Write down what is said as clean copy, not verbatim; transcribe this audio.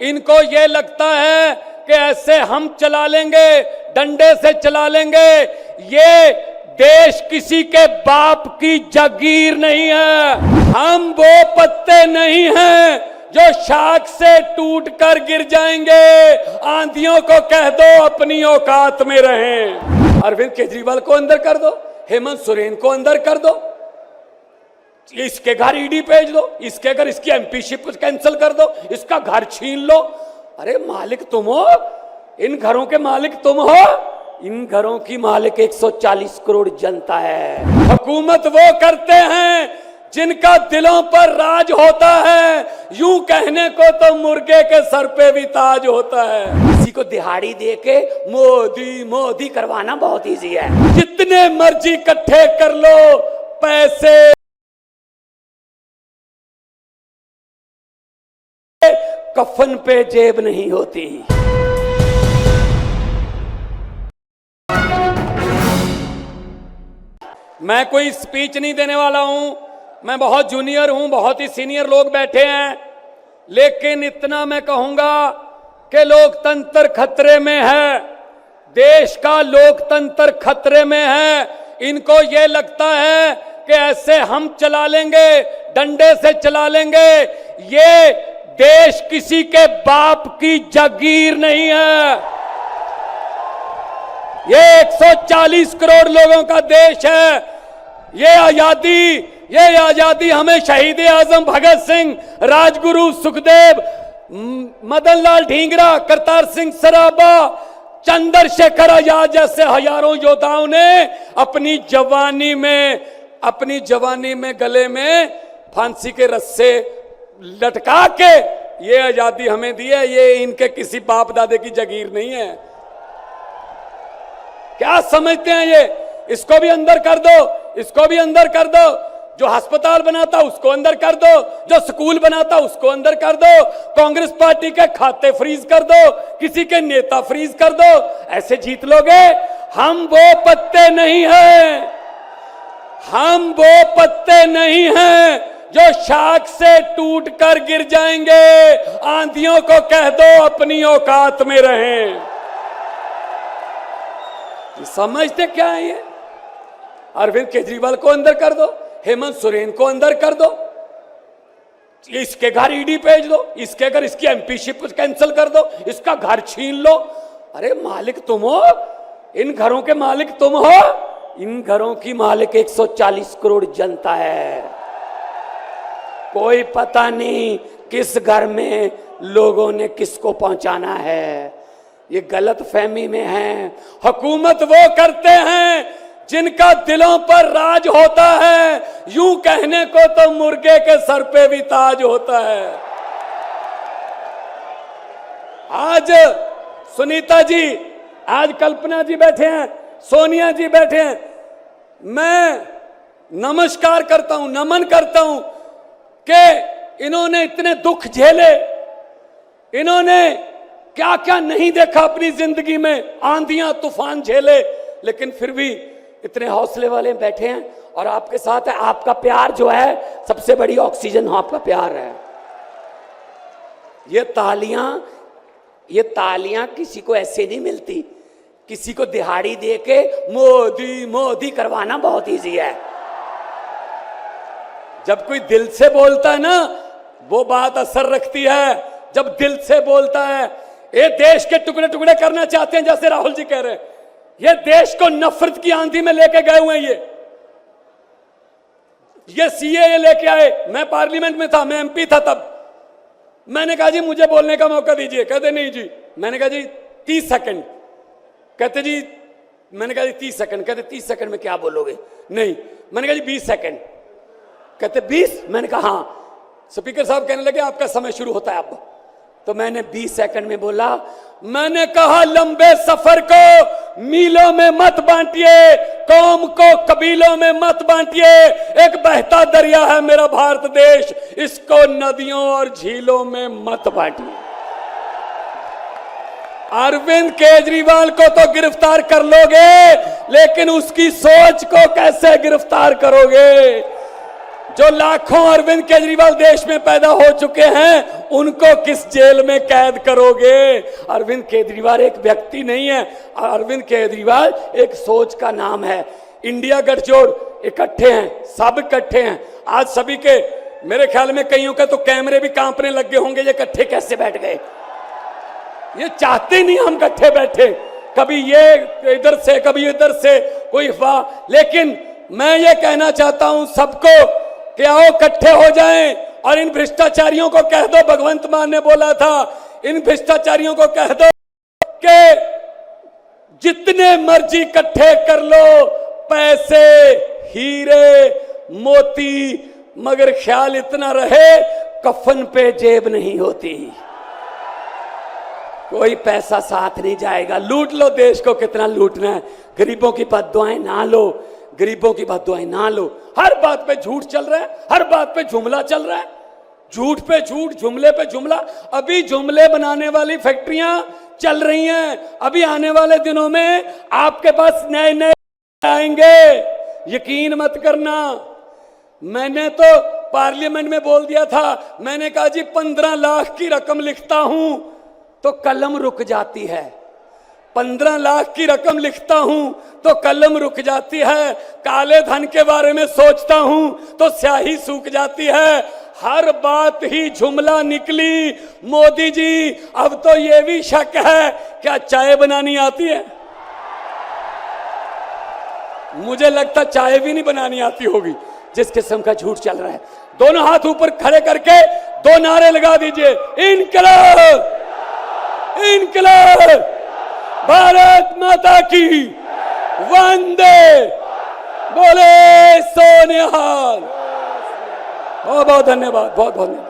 इनको ये लगता है कि ऐसे हम चला लेंगे, डंडे से चला लेंगे। ये देश किसी के बाप की जागीर नहीं है। हम वो पत्ते नहीं हैं जो शाख से टूट कर गिर जाएंगे। आंधियों को कह दो अपनी औकात में रहें। अरविंद केजरीवाल को अंदर कर दो, हेमंत सोरेन को अंदर कर दो, इसके घर ईडी भेज दो, इसके घर इसकी एमपीशिप कैंसिल कर दो, इसका घर छीन लो। अरे मालिक तुम हो, इन घरों के मालिक तुम हो। इन घरों की मालिक 140 करोड़ जनता है। हुकूमत वो करते हैं जिनका दिलों पर राज होता है। यूं कहने को तो मुर्गे के सर पे भी ताज होता है। किसी को दिहाड़ी देके मोदी मोदी करवाना बहुत इजी है। जितने मर्जी इकट्ठे कर लो पैसे, कफन पे जेब नहीं होती। मैं कोई स्पीच नहीं देने वाला हूं, मैं बहुत जूनियर हूं, बहुत ही सीनियर लोग बैठे हैं, लेकिन इतना मैं कहूंगा कि लोकतंत्र खतरे में है, देश का लोकतंत्र खतरे में है। इनको ये लगता है कि ऐसे हम चला लेंगे, डंडे से चला लेंगे। ये देश किसी के बाप की जागीर नहीं है। ये 140 करोड़ लोगों का देश है। ये आजादी हमें शहीद आजम भगत सिंह, राजगुरु सुखदेव, मदन लाल ढींगरा, करतार सिंह सराबा, चंद्रशेखर आजाद जैसे हजारों योद्धाओं ने अपनी जवानी में गले में फांसी के रस्से लटका के ये आजादी हमें दी है। ये इनके किसी बाप दादे की जागीर नहीं है। क्या समझते हैं ये? इसको भी अंदर कर दो, इसको भी अंदर कर दो। जो अस्पताल बनाता उसको अंदर कर दो, जो स्कूल बनाता उसको अंदर कर दो। कांग्रेस पार्टी के खाते फ्रीज कर दो, किसी के नेता फ्रीज कर दो। ऐसे जीत लोगे? हम वो पत्ते नहीं हैं, हम वो पत्ते नहीं हैं जो शाख से टूट कर गिर जाएंगे। आंधियों को कह दो अपनी औकात में रहें। समझते क्या है ये? अरविंद केजरीवाल को अंदर कर दो, हेमंत सोरेन को अंदर कर दो, इसके घर ईडी भेज दो, इसके घर इसकी एमपीशिप कैंसिल कर दो, इसका घर छीन लो। अरे मालिक तुम हो, इन घरों के मालिक तुम हो। इन घरों की मालिक 140 करोड़ जनता है। कोई पता नहीं किस घर में लोगों ने किसको पहुंचाना है। ये गलत फहमी में है। हुकूमत वो करते हैं जिनका दिलों पर राज होता है। यूं कहने को तो मुर्गे के सर पे भी ताज होता है। आज सुनीता जी, आज कल्पना जी बैठे हैं, सोनिया जी बैठे हैं। मैं नमस्कार करता हूं, नमन करता हूं कि इन्होंने इतने दुख झेले, इन्होंने क्या क्या नहीं देखा अपनी जिंदगी में, आंधियां तूफान झेले, लेकिन फिर भी इतने हौसले वाले बैठे हैं और आपके साथ है। आपका प्यार जो है सबसे बड़ी ऑक्सीजन आपका प्यार है। ये तालियां किसी को ऐसे नहीं मिलती। किसी को दिहाड़ी देके मोदी मोदी करवाना बहुत इजी है। जब कोई दिल से बोलता है ना, वो बात असर रखती है। जब दिल से बोलता है, ये देश के टुकड़े टुकड़े करना चाहते हैं, जैसे राहुल जी कह रहे हैं। ये देश को नफरत की आंधी में लेके गए हुए हैं। ये सीएए लेके आए। मैं पार्लियामेंट में था, मैं एमपी था तब। मैंने कहा जी मुझे बोलने का मौका दीजिए। कहते नहीं जी। मैंने कहा जी 30 सेकंड। कहते जी, मैंने कहा जी 30 सेकंड। कहते 30 सेकंड में क्या बोलोगे? नहीं। मैंने कहा जी 20 सेकंड। कहते 20? मैंने कहा हाँ। स्पीकर साहब कहने लगे आपका समय शुरू होता है अब। तो मैंने 20 सेकंड में बोला। मैंने कहा लंबे सफर को मीलों में मत बांटिए, कौम को कबीलों में मत बांटिए। एक बहता दरिया है मेरा भारत देश, इसको नदियों और झीलों में मत बांटिए। अरविंद केजरीवाल को तो गिरफ्तार कर लोगे, लेकिन उसकी सोच को कैसे गिरफ्तार करोगे? जो लाखों अरविंद केजरीवाल देश में पैदा हो चुके हैं, उनको किस जेल में कैद करोगे? अरविंद केजरीवाल एक व्यक्ति नहीं है, अरविंद केजरीवाल एक सोच का नाम है। इंडिया गठजोड़ इकट्ठे हैं, सब इकट्ठे हैं। आज सभी के, मेरे ख्याल में कईयों के तो कैमरे भी कांपने लग गए होंगे, ये इकट्ठे कैसे बैठ गए? ये चाहते नहीं हम इकट्ठे बैठे, कभी ये इधर से कभी इधर से, कोई अफवाह। लेकिन मैं ये कहना चाहता हूं सबको कि आओ इकट्ठे हो जाएं और इन भ्रष्टाचारियों को कह दो, भगवंत मान ने बोला था, इन भ्रष्टाचारियों को कह दो कि जितने मर्जी इकट्ठे कर लो पैसे, हीरे, मोती, मगर ख्याल इतना रहे कफन पे जेब नहीं होती, कोई पैसा साथ नहीं जाएगा। लूट लो देश को, कितना लूटना है। गरीबों की बद्दुआएं ना लो, गरीबों की बद्दुआएं ना लो। हर बात पे झूठ चल रहा है, हर बात पे जुमला चल रहा है, झूठ पे झूठ, जुमले पे जुमला। अभी जुमले बनाने वाली फैक्ट्रियां चल रही हैं, अभी आने वाले दिनों में आपके पास नए नए आएंगे, यकीन मत करना। मैंने तो पार्लियामेंट में बोल दिया था, मैंने कहा जी 15 लाख की रकम लिखता हूं तो कलम रुक जाती है, 15 लाख की रकम लिखता हूं तो कलम रुक जाती है, काले धन के बारे में सोचता हूं तो स्याही सूख जाती है। हर बात ही जुमला निकली। मोदी जी, अब तो ये भी शक है क्या चाय बनानी आती है? मुझे लगता चाय भी नहीं बनानी आती होगी, जिस किस्म का झूठ चल रहा है। दोनों हाथ ऊपर खड़े करके 2 नारे लगा दीजिए, इनकलाब, इनकलाब, भारत माता की, वंदे, बोले सोनिहाल। बहुत बहुत धन्यवाद, बहुत बहुत धन्यवाद।